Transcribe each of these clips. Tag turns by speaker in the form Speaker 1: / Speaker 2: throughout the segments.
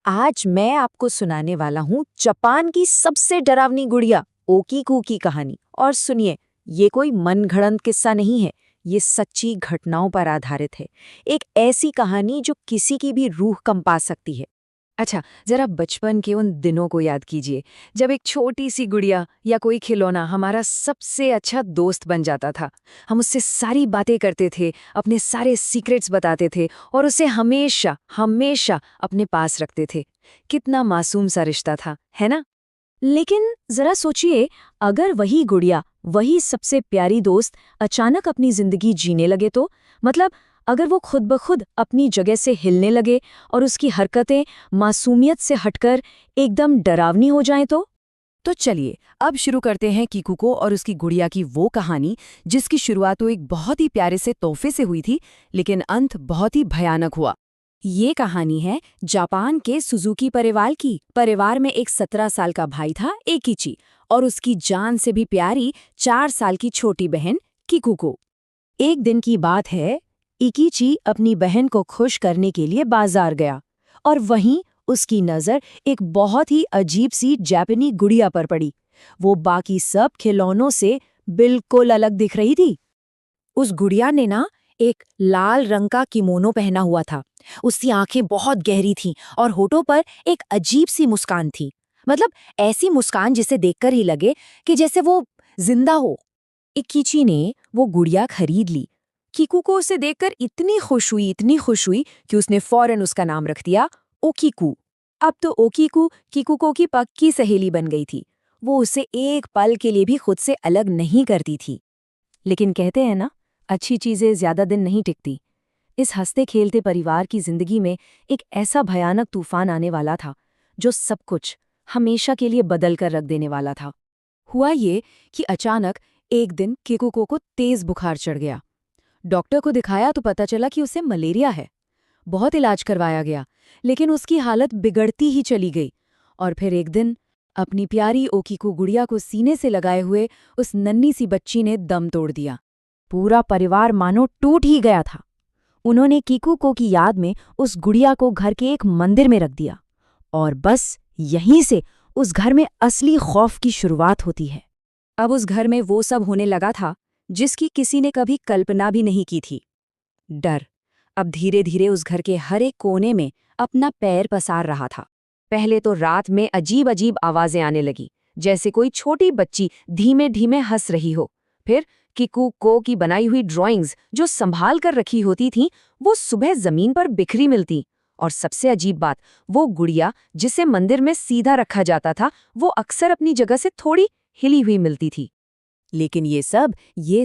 Speaker 1: आज मैं आपको सुनाने वाला हूँ जापान की सबसे डरावनी गुड़िया ओकीकू की कहानी। और सुनिए, ये कोई मनगढ़ंत किस्सा नहीं है, ये सच्ची घटनाओं पर आधारित है। एक ऐसी कहानी जो किसी की भी रूह कंपा सकती है। अच्छा, जरा बचपन के उन दिनों को याद कीजिए, जब एक छोटी सी गुड़िया या कोई खिलौना हमारा सबसे अच्छा दोस्त बन जाता था। हम उससे सारी बातें करते थे, अपने सारे सीक्रेट्स बताते थे और उसे हमेशा हमेशा अपने पास रखते थे। कितना मासूम सा रिश्ता था, है ना? लेकिन जरा सोचिए, अगर वही गुड़िया, वही सबसे प्यारी दोस्त अचानक अपनी जिंदगी जीने लगे तो मतलब अगर वो खुद ब खुद अपनी जगह से हिलने लगे और उसकी हरकतें मासूमियत से हटकर एकदम डरावनी हो जाएं तो चलिए अब शुरू करते हैं कीकूको और उसकी गुड़िया की वो कहानी जिसकी शुरुआत तो एक बहुत ही प्यारे से तोहफे से हुई थी, लेकिन अंत बहुत ही भयानक हुआ। ये कहानी है जापान के सुजुकी परिवार की। परिवार में एक 17 साल का भाई था एकिची और उसकी जान से भी प्यारी 4 साल की छोटी बहन किकुको। एक दिन की बात है, इकीची अपनी बहन को खुश करने के लिए बाजार गया और वहीं उसकी नज़र एक बहुत ही अजीब सी जापानी गुड़िया पर पड़ी। वो बाकी सब खिलौनों से बिल्कुल अलग दिख रही थी। उस गुड़िया ने ना एक लाल रंग का किमोनो पहना हुआ था। उसकी आंखें बहुत गहरी थीं और होठों पर एक अजीब सी मुस्कान थी। मतलब ऐसी मुस्कान जिसे देखकर ही लगे कि जैसे वो जिंदा हो। इक्कीची ने वो गुड़िया खरीद ली। कीकू को उसे देखकर इतनी खुश हुई कि उसने फौरन उसका नाम रख दिया ओकीकू। अब तो ओकीकू कीकूको की पक्की सहेली बन गई थी। वो उसे एक पल के लिए भी खुद से अलग नहीं करती थी। लेकिन कहते हैं ना, अच्छी चीजें ज्यादा दिन नहीं टिकती। इस हंसते खेलते परिवार की जिंदगी में एक ऐसा भयानक तूफान आने वाला था जो सब कुछ हमेशा के लिए बदल कर रख देने वाला था। हुआ ये कि अचानक एक दिन कीकूको को तेज बुखार चढ़ गया। डॉक्टर को दिखाया तो पता चला कि उसे मलेरिया है। बहुत इलाज करवाया गया, लेकिन उसकी हालत बिगड़ती ही चली गई। और फिर एक दिन अपनी प्यारी ओकीको गुड़िया को सीने से लगाए हुए उस नन्ही सी बच्ची ने दम तोड़ दिया। पूरा परिवार मानो टूट ही गया था। उन्होंने कीकूको की याद में उस गुड़िया को घर के एक मंदिर में रख दिया और बस यहीं से उस घर में असली खौफ की शुरुआत होती है। अब उस घर में वो सब होने लगा था जिसकी किसी ने कभी कल्पना भी नहीं की थी। डर अब धीरे धीरे उस घर के हर एक कोने में अपना पैर पसार रहा था। पहले तो रात में अजीब अजीब आवाजें आने लगी, जैसे कोई छोटी बच्ची धीमे धीमे हंस रही हो। फिर कीकूको की बनाई हुई ड्राइंग्स जो संभाल कर रखी होती थीं, वो सुबह जमीन पर बिखरी मिलती। और सबसे अजीब बात, वो गुड़िया जिसे मंदिर में सीधा रखा जाता था, वो अक्सर अपनी जगह से थोड़ी हिली हुई मिलती थी। लेकिन ये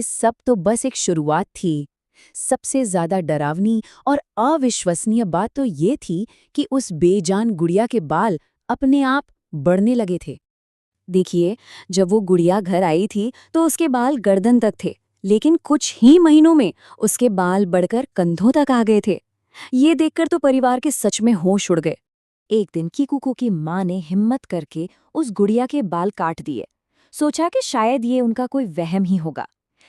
Speaker 1: सब तो बस एक शुरुआत थी। सबसे ज्यादा डरावनी और अविश्वसनीय बात तो ये थी कि उस बेजान गुड़िया के बाल अपने आप बढ़ने लगे थे। देखिए, जब वो गुड़िया घर आई थी तो उसके बाल गर्दन तक थे, लेकिन कुछ ही महीनों में उसके बाल बढ़कर कंधों तक आ गए थे। ये देखकर तो परिवार के सच में होश उड़ गए। एक दिन कीकूको की माँ ने हिम्मत करके उस गुड़िया के बाल काट दिए। सोचा कि शायद ये उनका कोई वहम ही होगा।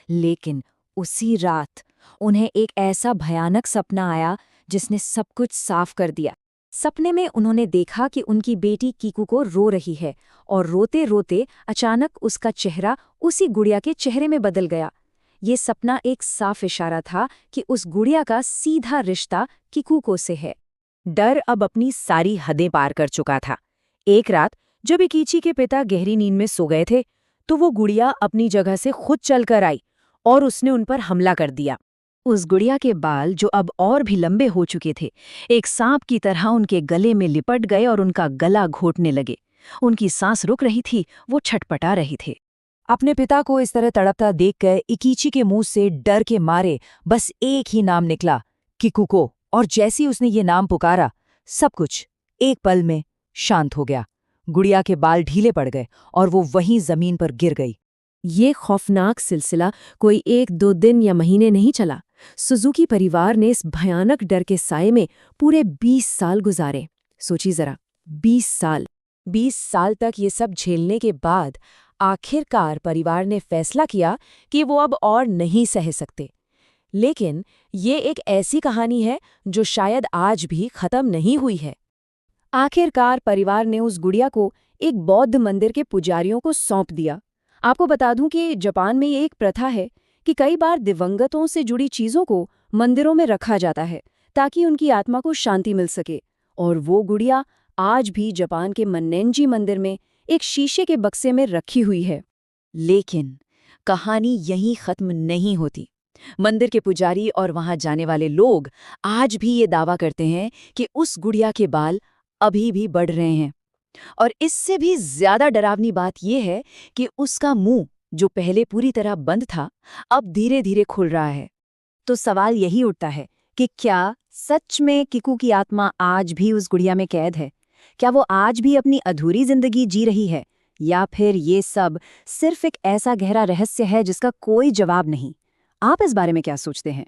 Speaker 1: लेकिन उसी रात उन्हें एक ऐसा भयानक सपना आया जिसने सब कुछ साफ कर दिया। सपने में उन्होंने देखा कि उनकी बेटी कीकूको रो रही है और रोते रोते अचानक उसका चेहरा उसी गुड़िया के चेहरे में बदल गया। ये सपना एक साफ इशारा था कि उस गुड़िया का सीधा रिश्ता कीकूको से है। डर अब अपनी सारी हदें पार कर चुका था। एक रात जब इकीची के पिता गहरी नींद में सो गए थे, तो वो गुड़िया अपनी जगह से खुद चलकर आई और उसने उन पर हमला कर दिया। उस गुड़िया के बाल, जो अब और भी लंबे हो चुके थे, एक सांप की तरह उनके गले में लिपट गए और उनका गला घोटने लगे। उनकी सांस रुक रही थी, वो छटपटा रहे थे। अपने पिता को इस तरह तड़पता देखकर इकीची के मुंह से डर के मारे बस एक ही नाम निकला, कीकूको। और जैसी उसने ये नाम पुकारा, सब कुछ एक पल में शांत हो गया। गुड़िया के बाल ढीले पड़ गए और वो वहीं जमीन पर गिर गई। ये खौफनाक सिलसिला कोई 1-2 दिन या महीने नहीं चला। सुजुकी परिवार ने इस भयानक डर के साये में पूरे 20 साल गुजारे। सोचिए जरा, 20 साल। 20 साल तक ये सब झेलने के बाद आखिरकार परिवार ने फैसला किया कि वो अब और नहीं सह सकते। लेकिन ये एक ऐसी कहानी है जो शायद आज भी खत्म नहीं हुई है।
Speaker 2: आखिरकार परिवार ने उस गुड़िया को एक बौद्ध मंदिर के पुजारियों को सौंप दिया। आपको बता दूं कि जापान में ये एक प्रथा है कि कई बार दिवंगतों से जुड़ी चीजों को मंदिरों में रखा जाता है ताकि उनकी आत्मा को शांति मिल सके। और वो गुड़िया आज भी जापान के मन्नेंजी मंदिर में एक शीशे के बक्से में रखी हुई है।
Speaker 1: लेकिन कहानी यहीं खत्म नहीं होती। मंदिर के पुजारी और वहां जाने वाले लोग आज भी ये दावा करते हैं कि उस गुड़िया के बाल अभी भी बढ़ रहे हैं। और इससे भी ज्यादा डरावनी बात यह है कि उसका मुंह, जो पहले पूरी तरह बंद था, अब धीरे धीरे खुल रहा है। तो सवाल यही उठता है कि क्या सच में किकू की आत्मा आज भी उस गुड़िया में कैद है? क्या वो आज भी अपनी अधूरी जिंदगी जी रही है, या फिर ये सब सिर्फ एक ऐसा गहरा रहस्य है जिसका कोई जवाब नहीं? आप इस बारे में क्या सोचते हैं?